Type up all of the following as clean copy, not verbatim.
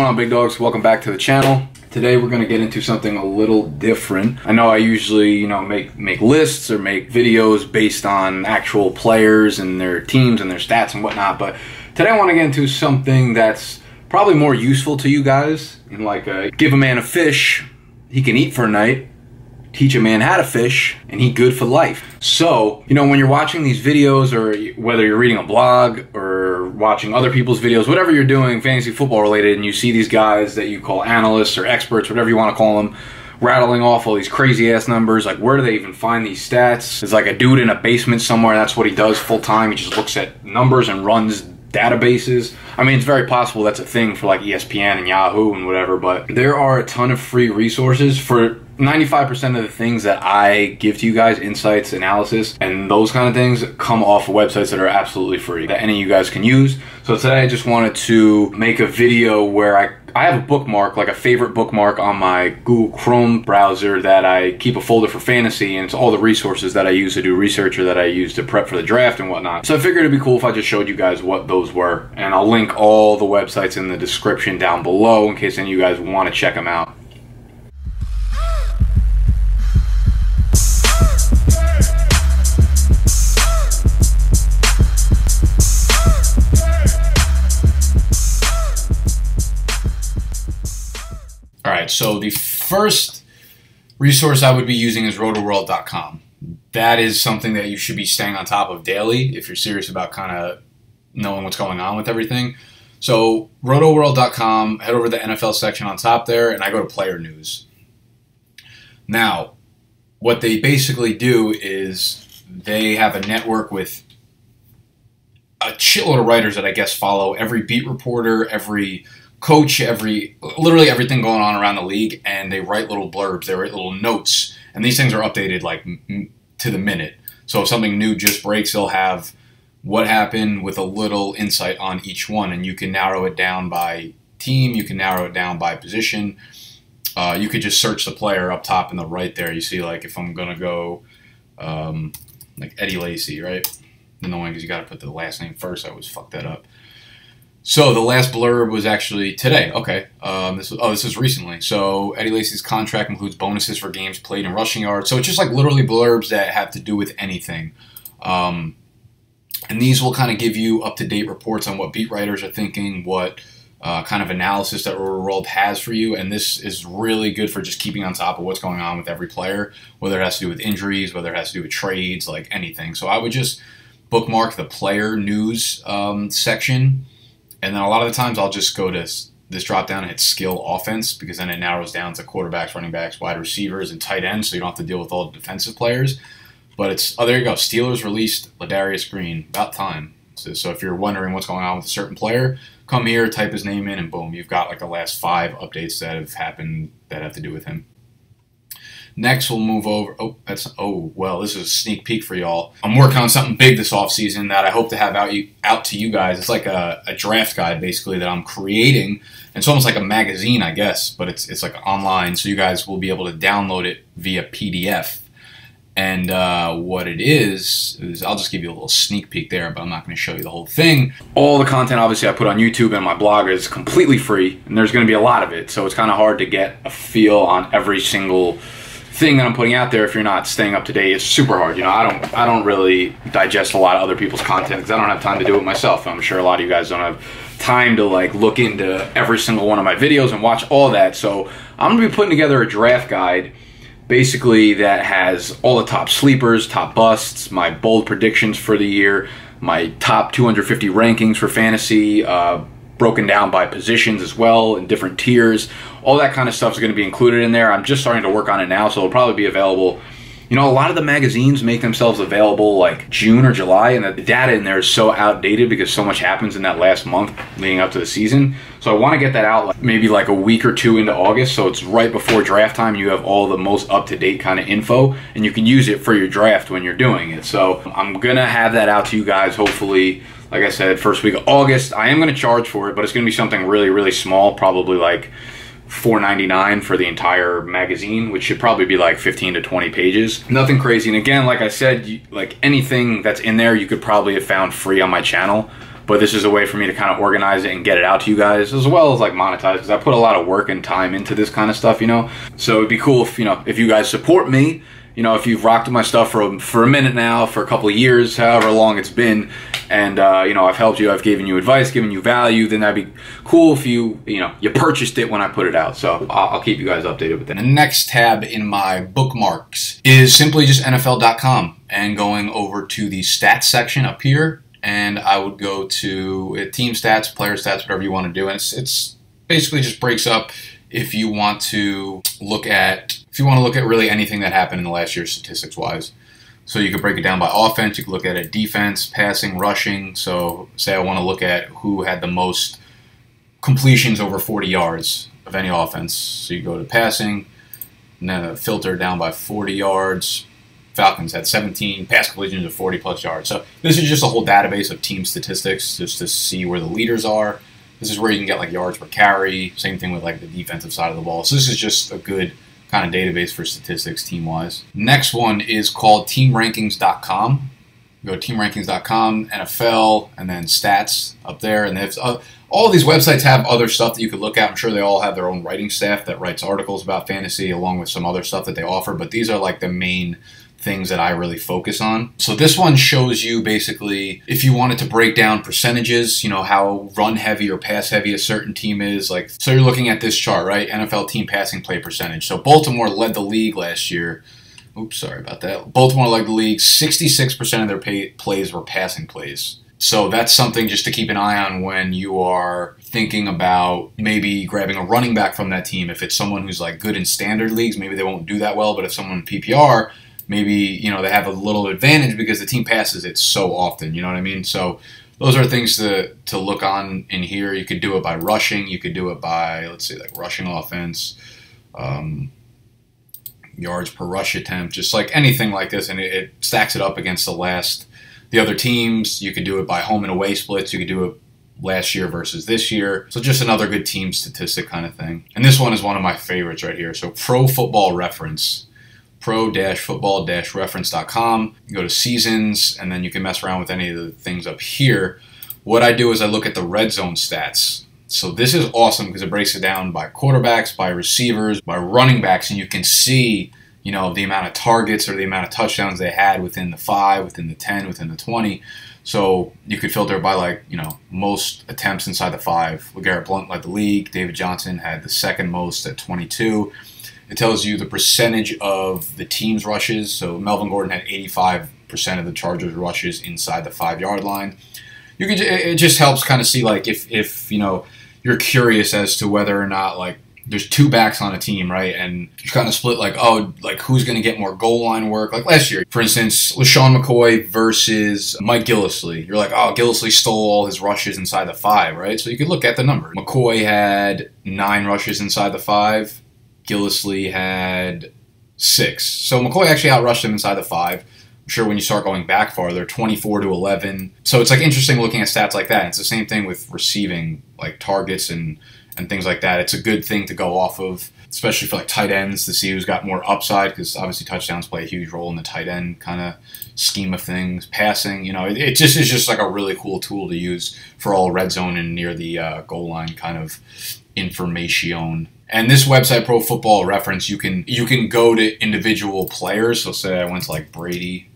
on, big dogs? Welcome back to the channel. Today we're going to get into something a little different. I know I usually, make lists or make videos based on actual players and their teams and their stats and whatnot, but today I want to get into something that's probably more useful to you guys. And give a man a fish, he can eat for a night. Teach a man how to fish, and he good for life. So, when you're watching these videos, or whether you're reading a blog or watching other people's videos, whatever you're doing, fantasy football related, and you see these guys that you call analysts or experts, whatever you want to call them, rattling off all these crazy ass numbers, like where do they even find these stats? There's like a dude in a basement somewhere, that's what he does full time. He just looks at numbers and runs databases. I mean, it's very possible that's a thing for like ESPN and Yahoo and whatever, but there are a ton of free resources for 95% of the things that I give to you guys, insights, analysis, and those kind of things come off of websites that are absolutely free, that any of you guys can use. So today I just wanted to make a video where I have a bookmark, like a favorite bookmark on my Google Chrome browser that I keep a folder for fantasy, and it's all the resources that I use to do research or that I use to prep for the draft and whatnot. So I figured it'd be cool if I just showed you guys what those were, and I'll link all the websites in the description down below in case any of you guys want to check them out. Alright, so the first resource I would be using is rotoworld.com. That is something that you should be staying on top of daily if you're serious about kind of knowing what's going on with everything. So rotoworld.com, head over to the NFL section on top there, and I go to player news. Now, what they basically do is they have a network with a shitload of writers that I guess follow every beat reporter, every coach, literally everything going on around the league, and they write little blurbs, they write little notes, and these things are updated like to the minute. So if something new just breaks, they'll have what happened with a little insight on each one, and you can narrow it down by team, you can narrow it down by position. You could just search the player up top in the right there. You see, like, if I'm gonna go like Eddie Lacy, right? Annoying because you got to put the last name first. I always fuck that up. So the last blurb was actually today. Okay, this is recently. So Eddie Lacy's contract includes bonuses for games played in rushing yards. So it's just like literally blurbs that have to do with anything. And these will kind of give you up-to-date reports on what beat writers are thinking, what kind of analysis that Rotoworld has for you. And this is really good for just keeping on top of what's going on with every player, whether it has to do with injuries, whether it has to do with trades, like anything. So I would just bookmark the player news section. And then a lot of the times I'll just go to this drop down and hit skill offense, because then it narrows down to quarterbacks, running backs, wide receivers, and tight ends, so you don't have to deal with all the defensive players. But it's, oh, there you go. Steelers released Ladarius Green. About time. So if you're wondering what's going on with a certain player, come here, type his name in, and boom, you've got like the last 5 updates that have happened that have to do with him. Next, we'll move over. Oh, well, this is a sneak peek for y'all. I'm working on something big this offseason that I hope to have out to you guys. It's like a draft guide, basically, that I'm creating. And it's almost like a magazine, I guess, but it's like online, so you guys will be able to download it via PDF. And what it is I'll just give you a little sneak peek there, but I'm not going to show you the whole thing. All the content, obviously, I put on YouTube and my blog is completely free, and there's going to be a lot of it, so it's kind of hard to get a feel on every single thing that I'm putting out there if you're not staying up to date. It's super hard. I don't really digest a lot of other people's content because I don't have time to do it myself. I'm sure a lot of you guys don't have time to like look into every single one of my videos and watch all that. So I'm gonna be putting together a draft guide, basically, that has all the top sleepers, top busts, my bold predictions for the year, my top 250 rankings for fantasy, broken down by positions as well in different tiers. All that kind of stuff is going to be included in there. I'm just starting to work on it now, so it'll probably be available. A lot of the magazines make themselves available like June or July, and the data in there is so outdated because so much happens in that last month leading up to the season. So I want to get that out maybe like a week or 2 into August, so it's right before draft time. You have all the most up-to-date kind of info, and you can use it for your draft when you're doing it. So I'm going to have that out to you guys, hopefully, like I said, first week of August. I am going to charge for it, but it's going to be something really, really small, probably like $4.99 for the entire magazine, which should probably be like 15 to 20 pages. Nothing crazy. And again, like I said, like anything that's in there, you could probably have found free on my channel. but this is a way for me to kind of organize it and get it out to you guys, as well as like monetize, because I put a lot of work and time into this kind of stuff, you know. So it'd be cool if, you know, if you guys support me, you know, if you've rocked with my stuff for a minute now, for a couple of years, however long it's been, and you know, I've helped you, I've given you advice, given you value, then that'd be cool if you know, you purchased it when I put it out. So I'll keep you guys updated with that. The next tab in my bookmarks is simply just NFL.com, and going over to the stats section up here, and I would go to team stats, player stats, whatever you want to do, and it's basically just breaks up if you want to look at really anything that happened in the last year statistics wise. So you could break it down by offense, you could look at it defense, passing, rushing. So say I want to look at who had the most completions over 40 yards of any offense. So you go to passing, and then filter down by 40 yards. Falcons had 17 pass completions of 40 plus yards. So this is just a whole database of team statistics just to see where the leaders are. This is where you can get like yards per carry. Same thing with like the defensive side of the ball. So this is just a good kind of database for statistics team-wise. Next one is called teamrankings.com. Go to teamrankings.com, NFL, and then stats up there. And all of these websites have other stuff that you could look at. I'm sure they all have their own writing staff that writes articles about fantasy along with some other stuff that they offer. But these are like the main things that I really focus on. So this one shows you basically if you wanted to break down percentages, you know, how run heavy or pass heavy a certain team is. Like, so you're looking at this chart, right? NFL team passing play percentage. So Baltimore led the league last year. Oops, sorry about that. Baltimore led the league. 66% of their plays were passing plays. So that's something just to keep an eye on when you are thinking about maybe grabbing a running back from that team. If it's someone who's like good in standard leagues, maybe they won't do that well. But if someone in PPR, maybe, you know, they have a little advantage because the team passes it so often, you know what I mean? So those are things to look on in here. You could do it by rushing. You could do it by, let's say, like rushing offense, yards per rush attempt, just like anything like this. And it stacks it up against the other teams. You could do it by home and away splits. You could do it last year versus this year. So just another good team statistic kind of thing. And this one is one of my favorites right here. So Pro Football Reference. Pro-football-reference.com. You go to seasons, and then you can mess around with any of the things up here. What I do is I look at the red zone stats. So this is awesome because it breaks it down by quarterbacks, by receivers, by running backs, and you can see, you know, the amount of targets or the amount of touchdowns they had within the 5, within the 10, within the 20. So you could filter by, like, you know, most attempts inside the 5. LeGarrette Blount led the league. David Johnson had the second most at 22. It tells you the percentage of the team's rushes. So Melvin Gordon had 85% of the Chargers' rushes inside the 5-yard line. It just helps kind of see, like, if you know, you're curious as to whether or not, like, there's 2 backs on a team, right? And you kind of split, like, oh, like, who's going to get more goal line work? Like last year, for instance, LeSean McCoy versus Mike Gillislee. You're like, oh, Gillislee stole all his rushes inside the 5, right? So you could look at the number. McCoy had 9 rushes inside the 5. Gillislee had 6. So McCoy actually outrushed him inside the 5. I'm sure when you start going back farther, 24-11. So it's like interesting looking at stats like that. It's the same thing with receiving, like targets and things like that. It's a good thing to go off of, especially for like tight ends, to see who's got more upside, because obviously touchdowns play a huge role in the tight end kind of scheme of things. Passing, you know, it just is just like a really cool tool to use for all red zone and near the goal line kind of information. And this website, Pro Football Reference, you can go to individual players. So say I went to like Brady.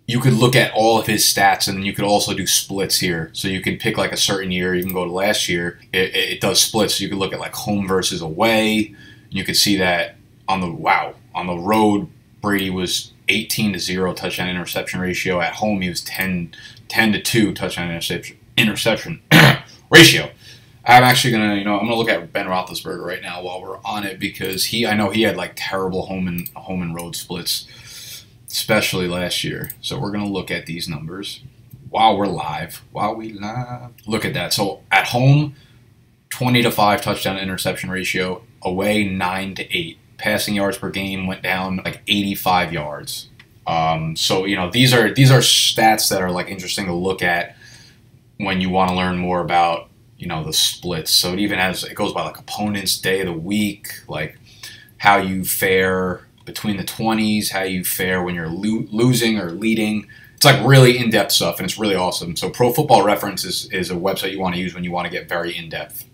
You could look at all of his stats, and then you could also do splits here. So you can pick like a certain year. You can go to last year. It does splits. So you could look at like home versus away. You could see that on the road, Brady was 18-0 touchdown interception ratio. At home, he was 10-2 touchdown interception ratio. I'm actually gonna, I'm gonna look at Ben Roethlisberger right now while we're on it, because I know he had like terrible home and road splits, especially last year. So we're gonna look at these numbers while we live. Look at that. So at home, 20-5 touchdown interception ratio. Away, 9-8. Passing yards per game went down like 85 yards. So these are stats that are like interesting to look at when you want to learn more about the splits. So it goes by like opponents, day of the week, like how you fare between the 20s, how you fare when you're losing or leading, It's like really in-depth stuff, and it's really awesome. So Pro Football Reference is a website you want to use when you want to get very in-depth.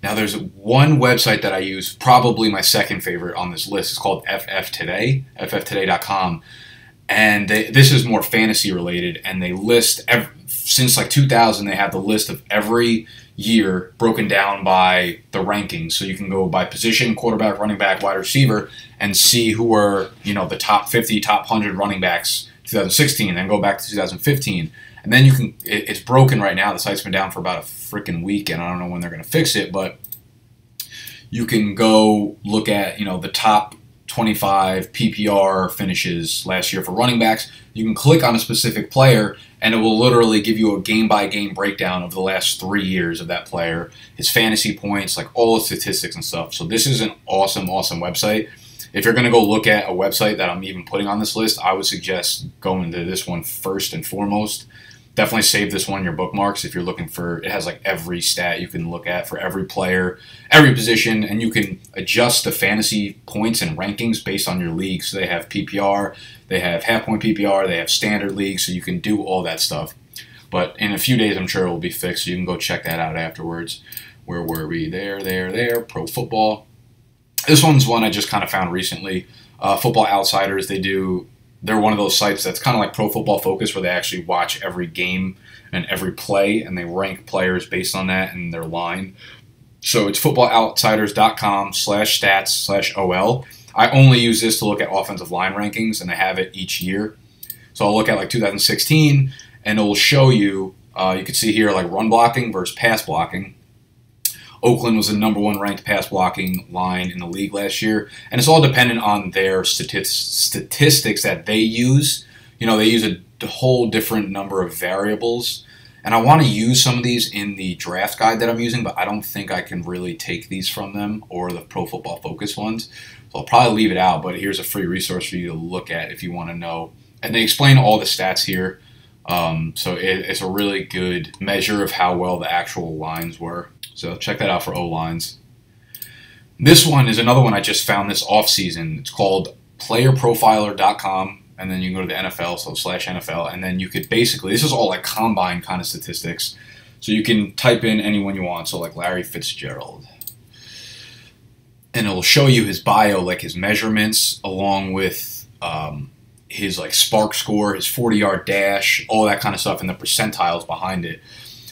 Now there's one website that I use, probably my second favorite on this list. It's called FF Today, fftoday.com. And this is more fantasy related, and they list, since like 2000, they have the list of every year broken down by the rankings. So you can go by position, quarterback, running back, wide receiver, and see who were, the top 50, top 100 running backs 2016, then go back to 2015. And then you can, it's broken right now. The site's been down for about a freaking week, and I don't know when they're going to fix it, but you can go look at, the top 25 PPR finishes last year for running backs. You can click on a specific player, and it will literally give you a game-by-game breakdown of the last 3 years of that player, his fantasy points, like all the statistics and stuff. So this is an awesome, awesome website. If you're going to go look at a website that I'm even putting on this list, I would suggest going to this one first and foremost. Definitely save this one in your bookmarks if you're looking for, it has like every stat you can look at for every player, every position, and you can adjust the fantasy points and rankings based on your league. So they have PPR, they have half-point PPR, they have standard league, so you can do all that stuff. But in a few days, I'm sure it will be fixed, so you can go check that out afterwards. Where were we? There, Pro Football. This one's one I just kind of found recently. Football Outsiders, they're one of those sites that's kind of like Pro Football Focus, where they actually watch every game and every play, and they rank players based on that and their line. So it's footballoutsiders.com/stats/OL. I only use this to look at offensive line rankings, and they have it each year. So I'll look at like 2016, and it will show you, you can see here like run blocking versus pass blocking. Oakland was the #1 ranked pass blocking line in the league last year, and it's all dependent on their statistics that they use. They use a whole different number of variables, and I want to use some of these in the draft guide that I'm using, but I don't think I can really take these from them or the Pro Football Focus ones, so I'll probably leave it out, but here's a free resource for you to look at if you want to know. And they explain all the stats here, so it's a really good measure of how well the actual lines were. So check that out for O-lines. This one is another one I just found this off-season. It's called playerprofiler.com, and then you can go to the NFL, so /NFL, and then you could basically, this is all like combine kind of statistics, so you can type in anyone you want, so like Larry Fitzgerald. And it will show you his bio, like his measurements, along with his like SPARQ score, his 40-yard dash, all that kind of stuff, and the percentiles behind it.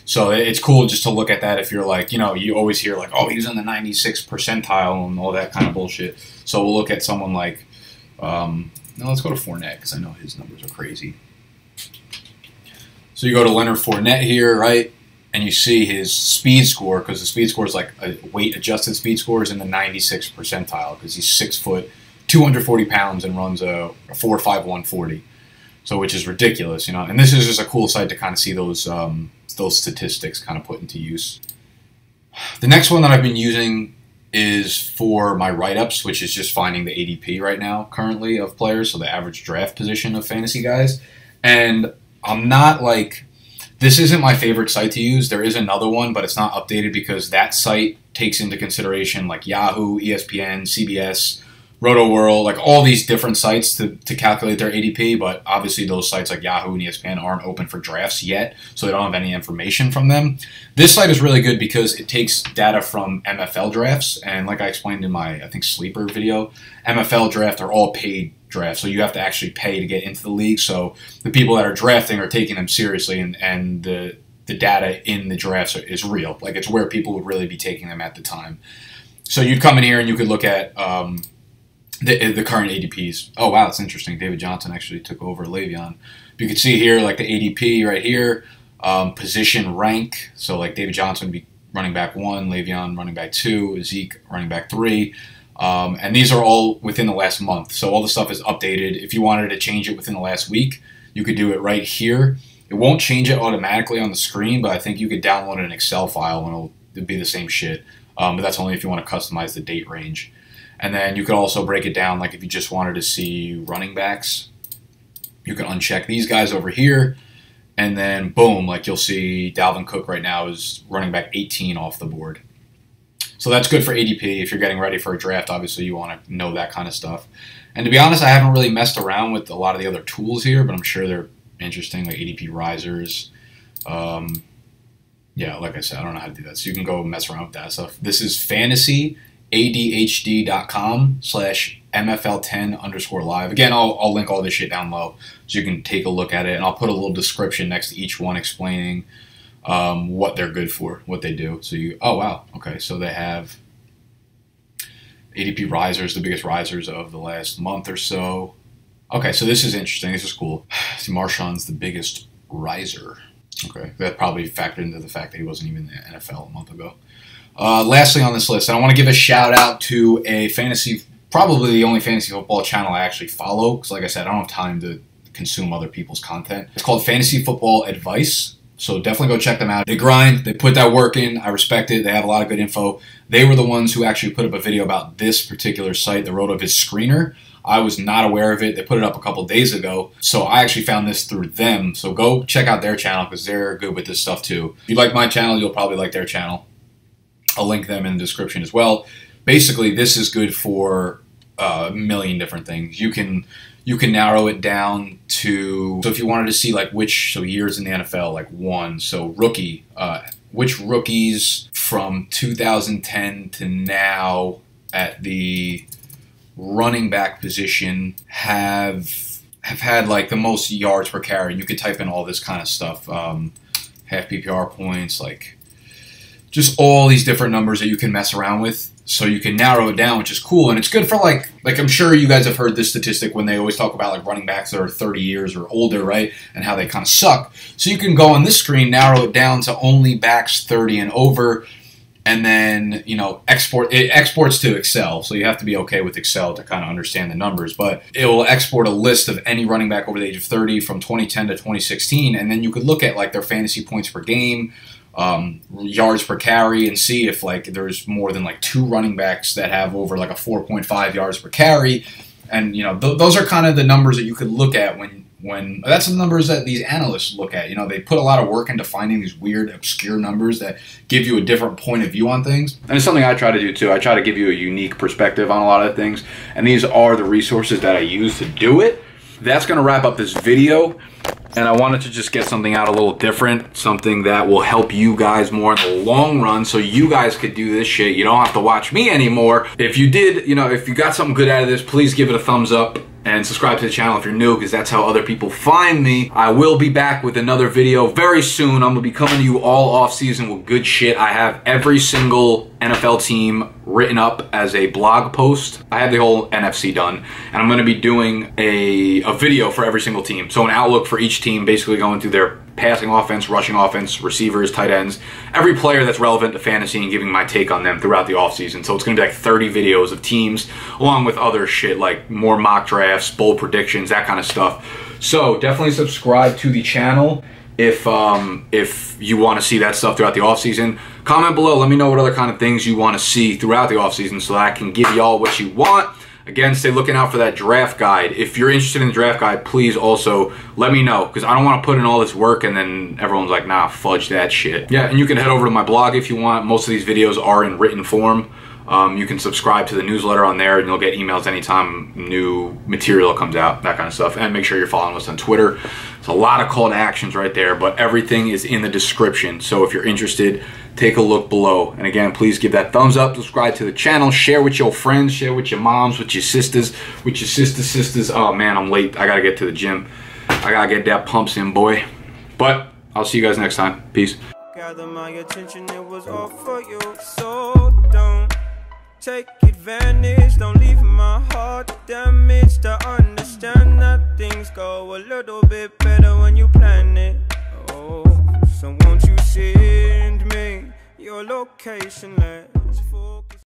So it's cool just to look at that if you're like, you always hear like, oh, he's in the 96th percentile and all that kind of bullshit. So we'll look at someone like, now let's go to Fournette because I know his numbers are crazy. So you go to Leonard Fournette here, right? And you see his speed score, because the speed score is like a weight-adjusted speed score, is in the 96th percentile because he's 6 foot, 240 pounds, and runs a 4.51 40. So which is ridiculous, And this is just a cool site to kind of see those statistics kind of put into use. The next one that I've been using is for my write-ups, which is just finding the ADP right now currently of players, so the average draft position of fantasy guys. And I'm not like, this isn't my favorite site to use. There is another one, but it's not updated because that site takes into consideration like Yahoo, ESPN, CBS, RotoWorld, like all these different sites to calculate their ADP, but obviously those sites like Yahoo and ESPN aren't open for drafts yet, so they don't have any information from them. This site is really good because it takes data from MFL drafts, and like I explained in my, I think, sleeper video, MFL draft are all paid drafts, so you have to actually pay to get into the league, so the people that are drafting are taking them seriously, and the data in the drafts is real. Like, it's where people would really be taking them at the time. So you'd come in here and you could look at the current ADPs. Oh, wow, that's interesting. David Johnson actually took over Le'Veon. You can see here, like the ADP right here, position rank. So, like David Johnson would be running back 1, Le'Veon running back 2, Zeke running back 3. And these are all within the last month. So all the stuff is updated. If you wanted to change it within the last week, you could do it right here. It won't change it automatically on the screen, but I think you could download an Excel file and it'll be the same shit. But that's only if you want to customize the date range. And then you could also break it down, like if you just wanted to see running backs, you can uncheck these guys over here, and then boom, like you'll see Dalvin Cook right now is running back 18 off the board. So that's good for ADP. If you're getting ready for a draft, obviously you want to know that kind of stuff. And to be honest, I haven't really messed around with a lot of the other tools here, but I'm sure they're interesting, like ADP risers. Yeah, like I said, I don't know how to do that. So you can go mess around with that stuff. This is fantasyadhd.com/MFL10_live. Again, I'll link all this shit down low so you can take a look at it. And I'll put a little description next to each one explaining what they're good for, what they do. So you, oh wow, okay, so they have ADP risers, the biggest risers of the last month or so. Okay, so this is interesting. This is cool. See, Marshawn's the biggest riser. Okay, that probably factored into the fact that he wasn't even in the NFL a month ago. Lastly on this list, I want to give a shout out to a probably the only fantasy football channel I actually follow, because like I said, I don't have time to consume other people's content. It's called Fantasy Football Advice, so definitely go check them out. They grind, they put that work in, I respect it, they have a lot of good info. They were the ones who actually put up a video about this particular site, the RotoViz Screener. I was not aware of it. They put it up a couple days ago, so I actually found this through them. So go check out their channel because they're good with this stuff too. If you like my channel, you'll probably like their channel. I'll link them in the description as well. Basically, this is good for a million different things. You can narrow it down to, so if you wanted to see like which years in the NFL, like one, so rookie, which rookies from 2010 to now at the running back position have had like the most yards per carry. You could type in all this kind of stuff, half PPR points, like just all these different numbers that you can mess around with. So you can narrow it down, which is cool. And it's good for like I'm sure you guys have heard this statistic when they always talk about like running backs that are 30 years or older, right? And how they kind of suck. So you can go on this screen, narrow it down to only backs 30 and over. And then, you know, it exports to Excel, so you have to be okay with Excel to kind of understand the numbers. But it will export a list of any running back over the age of 30 from 2010 to 2016, and then you could look at like their fantasy points per game, yards per carry, and see if like there's more than like 2 running backs that have over like a 4.5 yards per carry. And you know, those are kind of the numbers that you could look at when that's the numbers that these analysts look at. You know, they put a lot of work into finding these weird, obscure numbers that give you a different point of view on things. And it's something I try to do too. I try to give you a unique perspective on a lot of things. And these are the resources that I use to do it. That's going to wrap up this video. And I wanted to just get something out a little different, something that will help you guys more in the long run so you guys could do this shit. You don't have to watch me anymore. If you did, you know, if you got something good out of this, please give it a thumbs up. And subscribe to the channel if you're new, because that's how other people find me. I will be back with another video very soon. I'm going to be coming to you all off season with good shit. I have every single NFL team written up as a blog post. I have the whole NFC done. And I'm going to be doing a video for every single team. So an outlook for each team, basically going through their passing offense, rushing offense, receivers, tight ends, every player that's relevant to fantasy, and giving my take on them throughout the offseason. So it's going to be like 30 videos of teams, along with other shit like more mock drafts, bold predictions, that kind of stuff. So definitely subscribe to the channel if you want to see that stuff throughout the offseason. Comment below, let me know what other kind of things you want to see throughout the offseason so that I can give y'all what you want. Again, stay looking out for that draft guide. If you're interested in the draft guide, please also let me know, because I don't want to put in all this work and then everyone's like, nah, fudge that shit. Yeah, and you can head over to my blog if you want. Most of these videos are in written form. You can subscribe to the newsletter on there and you'll get emails anytime new material comes out, that kind of stuff. And make sure you're following us on Twitter. There's a lot of call to actions right there, but everything is in the description. So if you're interested, take a look below. And again, please give that thumbs up, subscribe to the channel, share with your friends, share with your moms, with your sisters, sisters. Oh man, I'm late. I gotta get to the gym. I gotta get that pumps in, boy. But I'll see you guys next time. Peace. Gather my attention, it was all for you. So don't take advantage, don't leave my heart damaged. I understand that things go a little bit better when you plan it. Oh, so won't you send me your location? Let's focus.